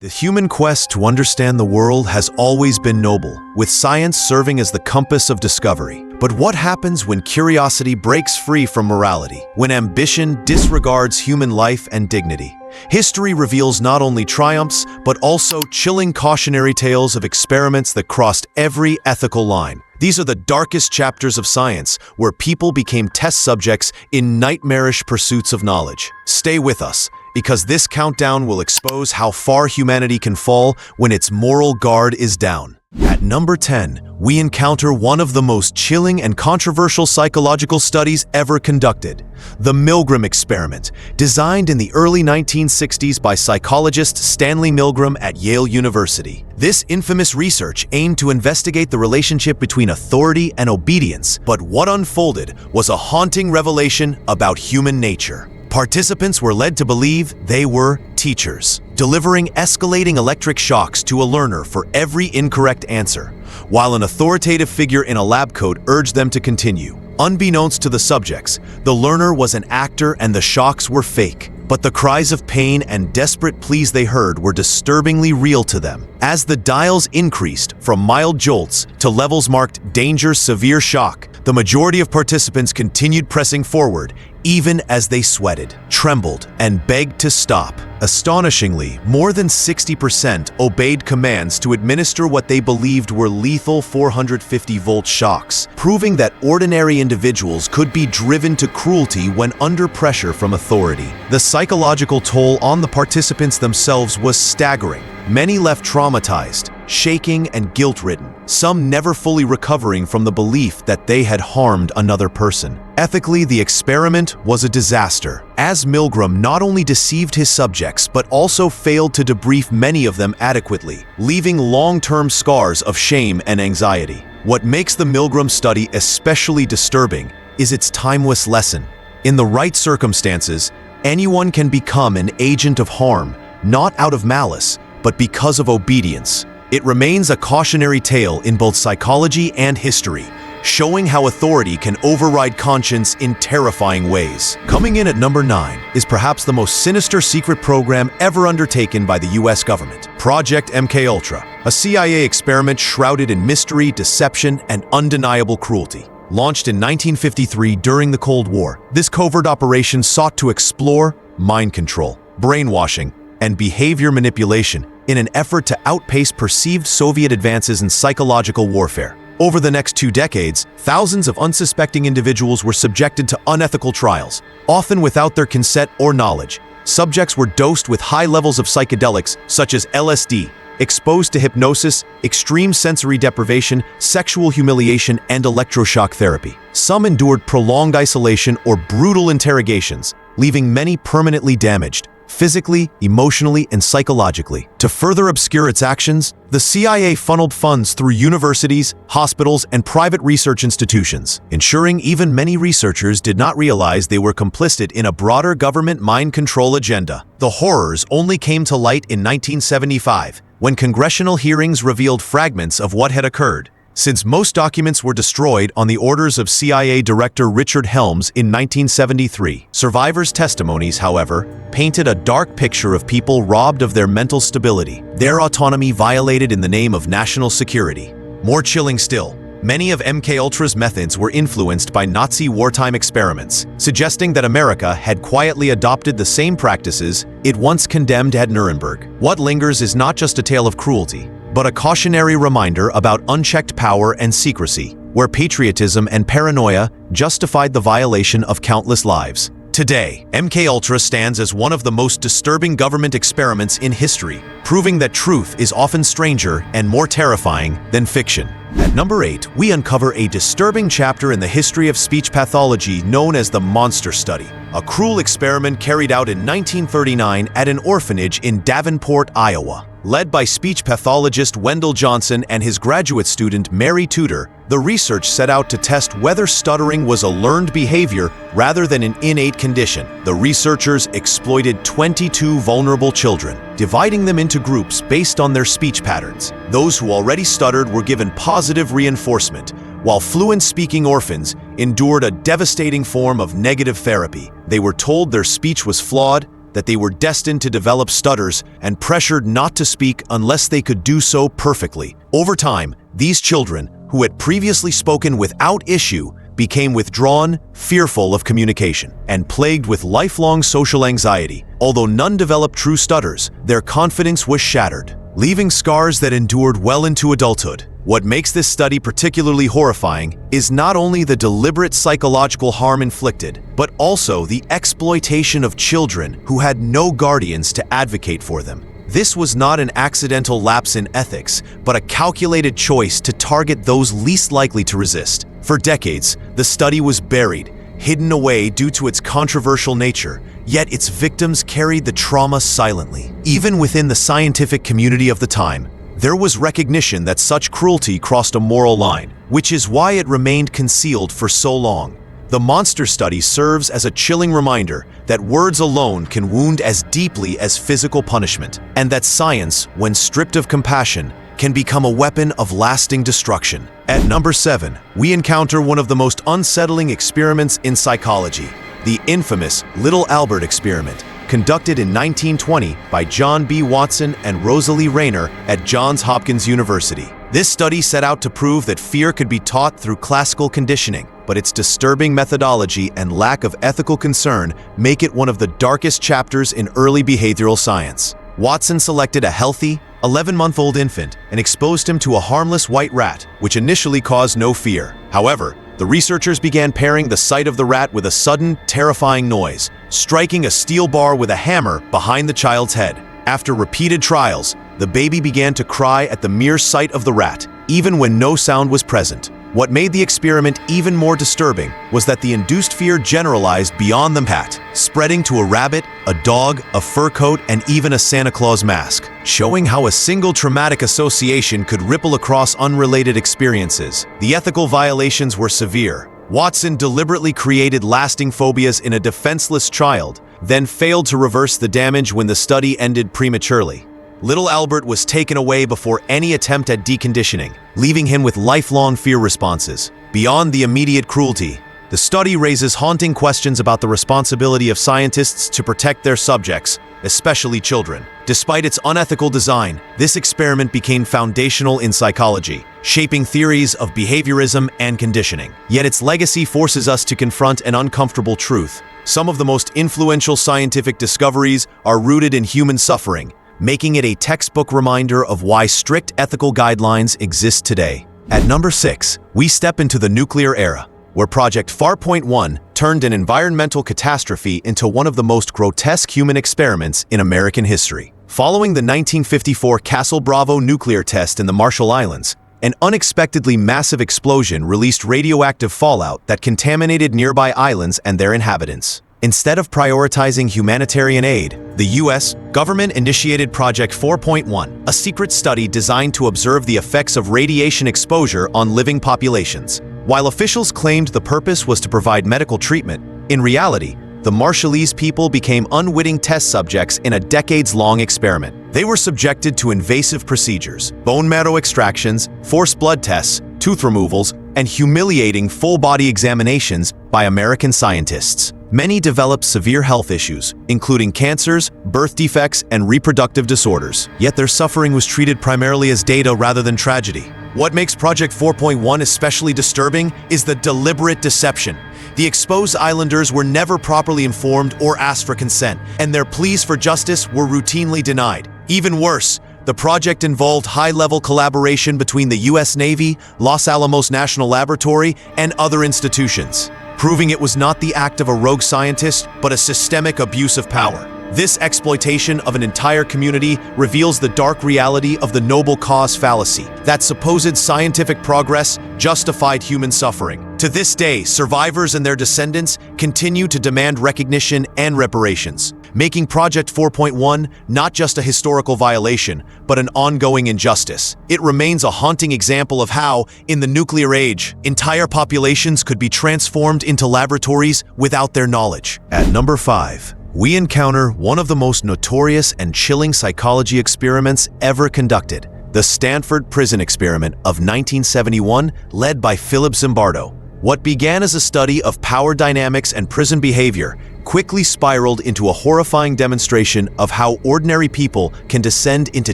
The human quest to understand the world has always been noble, with science serving as the compass of discovery. But what happens when curiosity breaks free from morality, when ambition disregards human life and dignity? History reveals not only triumphs, but also chilling cautionary tales of experiments that crossed every ethical line. These are the darkest chapters of science, where people became test subjects in nightmarish pursuits of knowledge. Stay with us, because this countdown will expose how far humanity can fall when its moral guard is down. At number 10, we encounter one of the most chilling and controversial psychological studies ever conducted, the Milgram experiment, designed in the early 1960s by psychologist Stanley Milgram at Yale University. This infamous research aimed to investigate the relationship between authority and obedience, but what unfolded was a haunting revelation about human nature. Participants were led to believe they were teachers, delivering escalating electric shocks to a learner for every incorrect answer, while an authoritative figure in a lab coat urged them to continue. Unbeknownst to the subjects, the learner was an actor and the shocks were fake, but the cries of pain and desperate pleas they heard were disturbingly real to them. As the dials increased from mild jolts to levels marked danger, severe shock, the majority of participants continued pressing forward, even as they sweated, trembled, and begged to stop. Astonishingly, more than 60% obeyed commands to administer what they believed were lethal 450-volt shocks, proving that ordinary individuals could be driven to cruelty when under pressure from authority. The psychological toll on the participants themselves was staggering. Many left traumatized, shaking, and guilt-ridden, some never fully recovering from the belief that they had harmed another person. Ethically, the experiment was a disaster, as Milgram not only deceived his subjects but also failed to debrief many of them adequately, leaving long-term scars of shame and anxiety. What makes the Milgram study especially disturbing is its timeless lesson. In the right circumstances, anyone can become an agent of harm, not out of malice, but because of obedience. It remains a cautionary tale in both psychology and history, showing how authority can override conscience in terrifying ways. Coming in at number 9 is perhaps the most sinister secret program ever undertaken by the US government, Project MKUltra, a CIA experiment shrouded in mystery, deception, and undeniable cruelty. Launched in 1953 during the Cold War, this covert operation sought to explore mind control, brainwashing, and behavior manipulation in an effort to outpace perceived Soviet advances in psychological warfare. Over the next 2 decades, thousands of unsuspecting individuals were subjected to unethical trials, often without their consent or knowledge. Subjects were dosed with high levels of psychedelics such as LSD, exposed to hypnosis, extreme sensory deprivation, sexual humiliation, and electroshock therapy. Some endured prolonged isolation or brutal interrogations, leaving many permanently damaged, physically, emotionally, and psychologically. To further obscure its actions, the CIA funneled funds through universities, hospitals, and private research institutions, ensuring even many researchers did not realize they were complicit in a broader government mind control agenda. The horrors only came to light in 1975, when congressional hearings revealed fragments of what had occurred. Since most documents were destroyed on the orders of CIA Director Richard Helms in 1973, survivors' testimonies, however, painted a dark picture of people robbed of their mental stability, their autonomy violated in the name of national security. More chilling still, many of MKUltra's methods were influenced by Nazi wartime experiments, suggesting that America had quietly adopted the same practices it once condemned at Nuremberg. What lingers is not just a tale of cruelty, but a cautionary reminder about unchecked power and secrecy, where patriotism and paranoia justified the violation of countless lives. Today, MKUltra stands as one of the most disturbing government experiments in history, proving that truth is often stranger and more terrifying than fiction. At number 8, we uncover a disturbing chapter in the history of speech pathology known as the Monster Study, a cruel experiment carried out in 1939 at an orphanage in Davenport, Iowa. Led by speech pathologist Wendell Johnson and his graduate student Mary Tudor, the research set out to test whether stuttering was a learned behavior rather than an innate condition. The researchers exploited 22 vulnerable children, dividing them into groups based on their speech patterns. Those who already stuttered were given positive reinforcement, while fluent-speaking orphans endured a devastating form of negative therapy. They were told their speech was flawed, that they were destined to develop stutters and pressured not to speak unless they could do so perfectly. Over time, these children, who had previously spoken without issue, became withdrawn, fearful of communication, and plagued with lifelong social anxiety. Although none developed true stutters, their confidence was shattered, leaving scars that endured well into adulthood. What makes this study particularly horrifying is not only the deliberate psychological harm inflicted, but also the exploitation of children who had no guardians to advocate for them. This was not an accidental lapse in ethics, but a calculated choice to target those least likely to resist. For decades, the study was buried, hidden away due to its controversial nature, yet its victims carried the trauma silently. Even within the scientific community of the time, there was recognition that such cruelty crossed a moral line, which is why it remained concealed for so long. The monster study serves as a chilling reminder that words alone can wound as deeply as physical punishment, and that science, when stripped of compassion, can become a weapon of lasting destruction. At number 7, we encounter one of the most unsettling experiments in psychology, the infamous Little Albert experiment, conducted in 1920 by John B. Watson and Rosalie Rayner at Johns Hopkins University. This study set out to prove that fear could be taught through classical conditioning, but its disturbing methodology and lack of ethical concern make it one of the darkest chapters in early behavioral science. Watson selected a healthy, 11-month-old infant and exposed him to a harmless white rat, which initially caused no fear. However, the researchers began pairing the sight of the rat with a sudden, terrifying noise, striking a steel bar with a hammer behind the child's head. After repeated trials, the baby began to cry at the mere sight of the rat, even when no sound was present. What made the experiment even more disturbing was that the induced fear generalized beyond the rat, spreading to a rabbit, a dog, a fur coat, and even a Santa Claus mask, showing how a single traumatic association could ripple across unrelated experiences. The ethical violations were severe. Watson deliberately created lasting phobias in a defenseless child, then failed to reverse the damage when the study ended prematurely. Little Albert was taken away before any attempt at deconditioning, leaving him with lifelong fear responses. Beyond the immediate cruelty, the study raises haunting questions about the responsibility of scientists to protect their subjects, especially children. Despite its unethical design, this experiment became foundational in psychology, shaping theories of behaviorism and conditioning. Yet its legacy forces us to confront an uncomfortable truth. Some of the most influential scientific discoveries are rooted in human suffering, making it a textbook reminder of why strict ethical guidelines exist today. At number 6, we step into the nuclear era, where Project Farpoint turned an environmental catastrophe into one of the most grotesque human experiments in American history. Following the 1954 Castle Bravo nuclear test in the Marshall Islands, an unexpectedly massive explosion released radioactive fallout that contaminated nearby islands and their inhabitants. Instead of prioritizing humanitarian aid, the U.S. government initiated Project 4.1, a secret study designed to observe the effects of radiation exposure on living populations. While officials claimed the purpose was to provide medical treatment, in reality, the Marshallese people became unwitting test subjects in a decades-long experiment. They were subjected to invasive procedures, bone marrow extractions, forced blood tests, tooth removals, and humiliating full-body examinations by American scientists. Many developed severe health issues, including cancers, birth defects, and reproductive disorders. Yet their suffering was treated primarily as data rather than tragedy. What makes Project 4.1 especially disturbing is the deliberate deception. The exposed islanders were never properly informed or asked for consent, and their pleas for justice were routinely denied. Even worse, the project involved high-level collaboration between the U.S. Navy, Los Alamos National Laboratory, and other institutions, proving it was not the act of a rogue scientist, but a systemic abuse of power. This exploitation of an entire community reveals the dark reality of the noble cause fallacy, that supposed scientific progress justified human suffering. To this day, survivors and their descendants continue to demand recognition and reparations, making Project 4.1 not just a historical violation, but an ongoing injustice. It remains a haunting example of how, in the nuclear age, entire populations could be transformed into laboratories without their knowledge. At number 5, we encounter one of the most notorious and chilling psychology experiments ever conducted, the Stanford Prison Experiment of 1971, led by Philip Zimbardo. What began as a study of power dynamics and prison behavior quickly spiraled into a horrifying demonstration of how ordinary people can descend into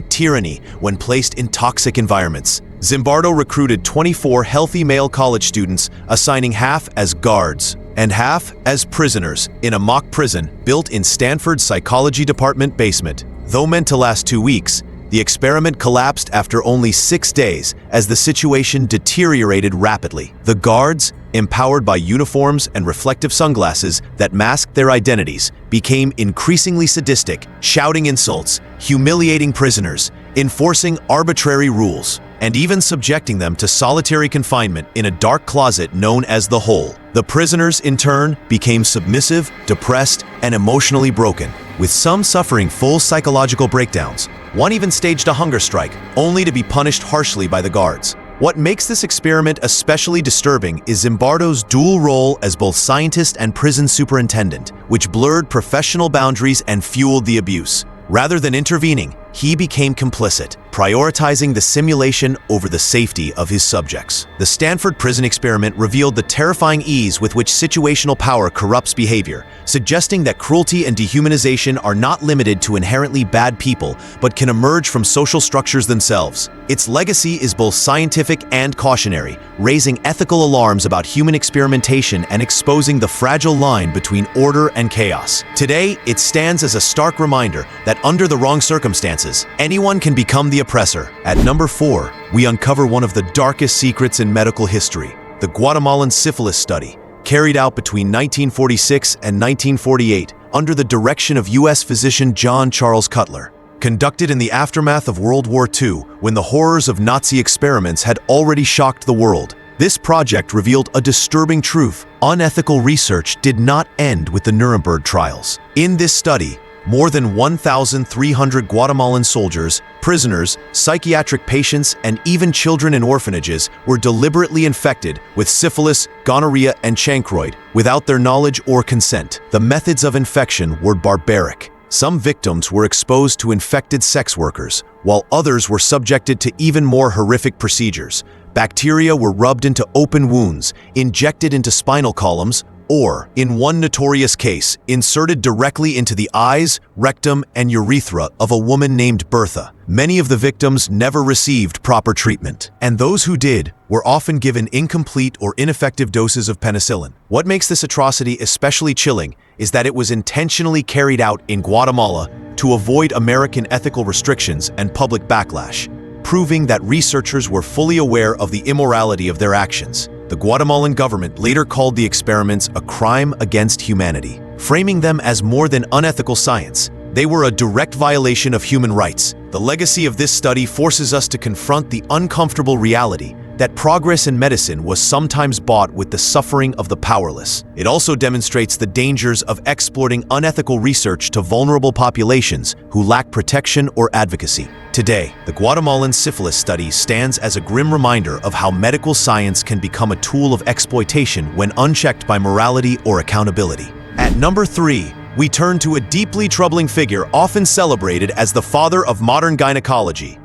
tyranny when placed in toxic environments. Zimbardo recruited 24 healthy male college students, assigning half as guards and half as prisoners in a mock prison built in Stanford's psychology department basement. Though meant to last 2 weeks, the experiment collapsed after only 6 days as the situation deteriorated rapidly. The guards, empowered by uniforms and reflective sunglasses that masked their identities, became increasingly sadistic, shouting insults, humiliating prisoners, enforcing arbitrary rules, and even subjecting them to solitary confinement in a dark closet known as the Hole. The prisoners, in turn, became submissive, depressed, and emotionally broken, with some suffering full psychological breakdowns. One even staged a hunger strike, only to be punished harshly by the guards. What makes this experiment especially disturbing is Zimbardo's dual role as both scientist and prison superintendent, which blurred professional boundaries and fueled the abuse. Rather than intervening, he became complicit, prioritizing the simulation over the safety of his subjects. The Stanford prison experiment revealed the terrifying ease with which situational power corrupts behavior, suggesting that cruelty and dehumanization are not limited to inherently bad people, but can emerge from social structures themselves. Its legacy is both scientific and cautionary, raising ethical alarms about human experimentation and exposing the fragile line between order and chaos. Today, it stands as a stark reminder that under the wrong circumstances, anyone can become the oppressor. At number 4, we uncover one of the darkest secrets in medical history, the Guatemalan Syphilis Study, carried out between 1946 and 1948 under the direction of U.S. physician John Charles Cutler. Conducted in the aftermath of World War II, when the horrors of Nazi experiments had already shocked the world, this project revealed a disturbing truth. Unethical research did not end with the Nuremberg trials. In this study, more than 1,300 Guatemalan soldiers, prisoners, psychiatric patients, and even children in orphanages were deliberately infected with syphilis, gonorrhea, and chancroid without their knowledge or consent. The methods of infection were barbaric. Some victims were exposed to infected sex workers, while others were subjected to even more horrific procedures. Bacteria were rubbed into open wounds, injected into spinal columns, or, in one notorious case, inserted directly into the eyes, rectum, and urethra of a woman named Bertha. Many of the victims never received proper treatment, and those who did were often given incomplete or ineffective doses of penicillin. What makes this atrocity especially chilling is that it was intentionally carried out in Guatemala to avoid American ethical restrictions and public backlash, proving that researchers were fully aware of the immorality of their actions. The Guatemalan government later called the experiments a crime against humanity, framing them as more than unethical science. They were a direct violation of human rights. The legacy of this study forces us to confront the uncomfortable reality that progress in medicine was sometimes bought with the suffering of the powerless. It also demonstrates the dangers of exporting unethical research to vulnerable populations who lack protection or advocacy. Today, the Guatemalan Syphilis Study stands as a grim reminder of how medical science can become a tool of exploitation when unchecked by morality or accountability. At number 3, we turn to a deeply troubling figure often celebrated as the father of modern gynecology,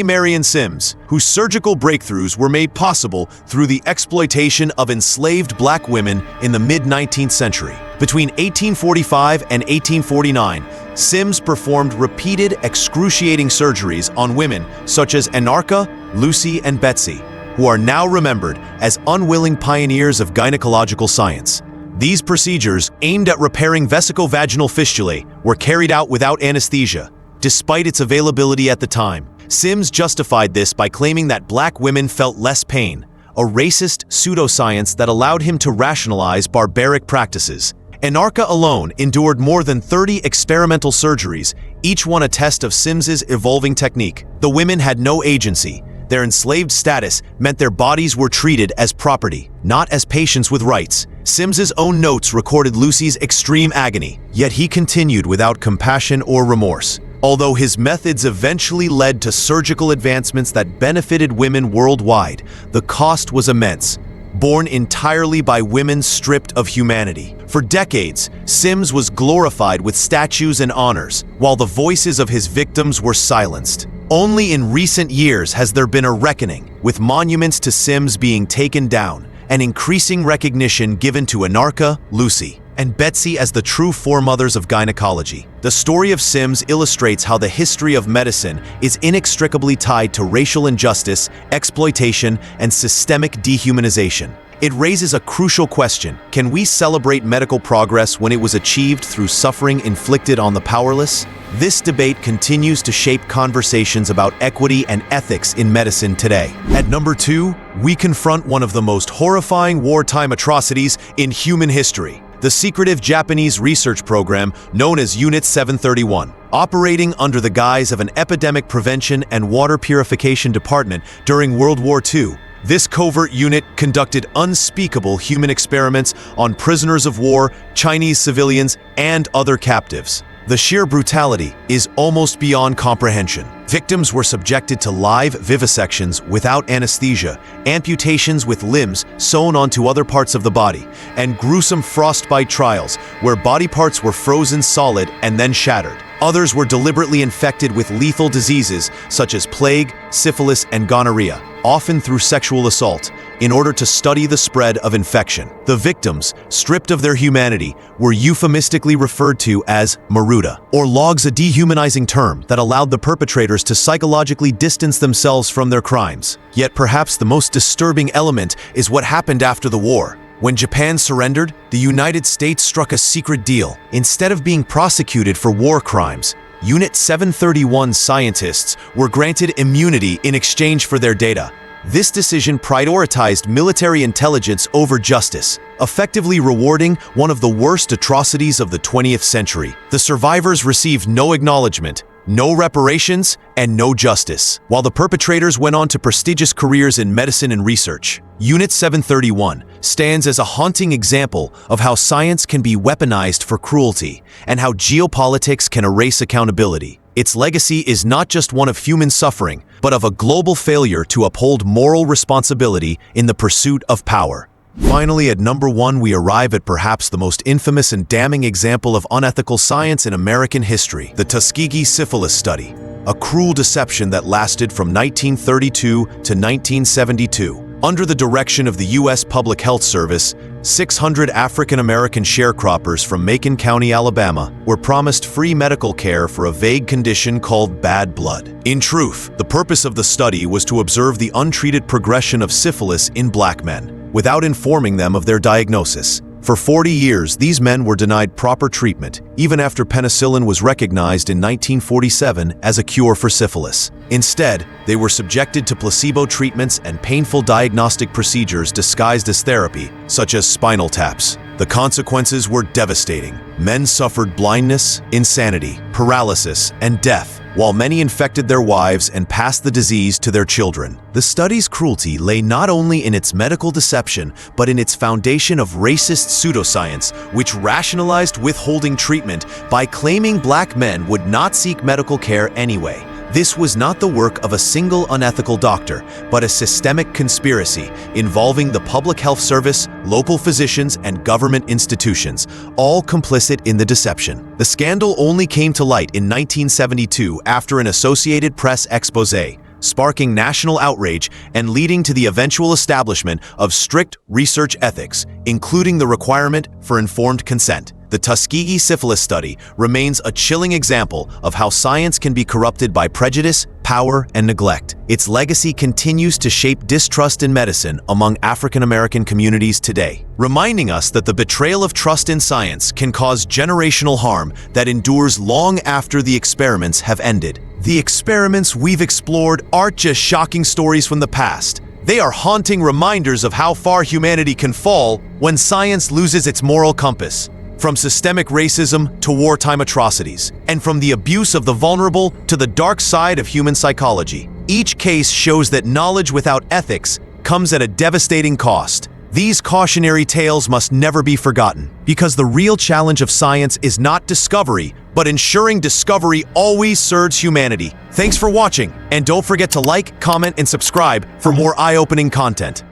Marion Sims, whose surgical breakthroughs were made possible through the exploitation of enslaved black women in the mid-19th century. Between 1845 and 1849, Sims performed repeated excruciating surgeries on women such as Anarcha, Lucy, and Betsy, who are now remembered as unwilling pioneers of gynecological science. These procedures, aimed at repairing vesico-vaginal fistulae, were carried out without anesthesia, despite its availability at the time. Sims justified this by claiming that black women felt less pain, a racist pseudoscience that allowed him to rationalize barbaric practices. Anarcha alone endured more than 30 experimental surgeries, each one a test of Sims's evolving technique. The women had no agency. Their enslaved status meant their bodies were treated as property, not as patients with rights. Sims's own notes recorded Lucy's extreme agony, yet he continued without compassion or remorse. Although his methods eventually led to surgical advancements that benefited women worldwide, the cost was immense, borne entirely by women stripped of humanity. For decades, Sims was glorified with statues and honors, while the voices of his victims were silenced. Only in recent years has there been a reckoning, with monuments to Sims being taken down and increasing recognition given to Anarcha, Lucy, and Betsy as the true foremothers of gynecology. The story of Sims illustrates how the history of medicine is inextricably tied to racial injustice, exploitation, and systemic dehumanization. It raises a crucial question: can we celebrate medical progress when it was achieved through suffering inflicted on the powerless? This debate continues to shape conversations about equity and ethics in medicine today. At number 2, we confront one of the most horrifying wartime atrocities in human history: the secretive Japanese research program known as Unit 731. Operating under the guise of an epidemic prevention and water purification department during World War II, this covert unit conducted unspeakable human experiments on prisoners of war, Chinese civilians, and other captives. The sheer brutality is almost beyond comprehension. Victims were subjected to live vivisections without anesthesia, amputations with limbs sewn onto other parts of the body, and gruesome frostbite trials where body parts were frozen solid and then shattered. Others were deliberately infected with lethal diseases such as plague, syphilis, and gonorrhea, often through sexual assault, in order to study the spread of infection. The victims, stripped of their humanity, were euphemistically referred to as maruda, or logs, a dehumanizing term that allowed the perpetrators to psychologically distance themselves from their crimes. Yet perhaps the most disturbing element is what happened after the war. When Japan surrendered, the United States struck a secret deal. Instead of being prosecuted for war crimes, Unit 731 scientists were granted immunity in exchange for their data. This decision prioritized military intelligence over justice, effectively rewarding one of the worst atrocities of the 20th century. The survivors received no acknowledgement, no reparations, and no justice, while the perpetrators went on to prestigious careers in medicine and research. Unit 731 stands as a haunting example of how science can be weaponized for cruelty and how geopolitics can erase accountability. Its legacy is not just one of human suffering, but of a global failure to uphold moral responsibility in the pursuit of power. Finally, at number 1, we arrive at perhaps the most infamous and damning example of unethical science in American history: the Tuskegee Syphilis Study, a cruel deception that lasted from 1932 to 1972. Under the direction of the U.S. Public Health Service, 600 African-American sharecroppers from Macon County, Alabama, were promised free medical care for a vague condition called bad blood. In truth, the purpose of the study was to observe the untreated progression of syphilis in black men, without informing them of their diagnosis. For 40 years, these men were denied proper treatment, even after penicillin was recognized in 1947 as a cure for syphilis. Instead, they were subjected to placebo treatments and painful diagnostic procedures disguised as therapy, such as spinal taps. The consequences were devastating. Men suffered blindness, insanity, paralysis, and death, while many infected their wives and passed the disease to their children. The study's cruelty lay not only in its medical deception, but in its foundation of racist pseudoscience, which rationalized withholding treatment by claiming black men would not seek medical care anyway. This was not the work of a single unethical doctor, but a systemic conspiracy involving the Public Health Service, local physicians, and government institutions, all complicit in the deception. The scandal only came to light in 1972 after an Associated Press expose, sparking national outrage and leading to the eventual establishment of strict research ethics, including the requirement for informed consent. The Tuskegee Syphilis Study remains a chilling example of how science can be corrupted by prejudice, power, and neglect. Its legacy continues to shape distrust in medicine among African-American communities today, reminding us that the betrayal of trust in science can cause generational harm that endures long after the experiments have ended. The experiments we've explored aren't just shocking stories from the past. They are haunting reminders of how far humanity can fall when science loses its moral compass. From systemic racism to wartime atrocities, and from the abuse of the vulnerable to the dark side of human psychology, each case shows that knowledge without ethics comes at a devastating cost. These cautionary tales must never be forgotten, because the real challenge of science is not discovery, but ensuring discovery always serves humanity. Thanks for watching, and don't forget to like, comment, and subscribe for more eye-opening content.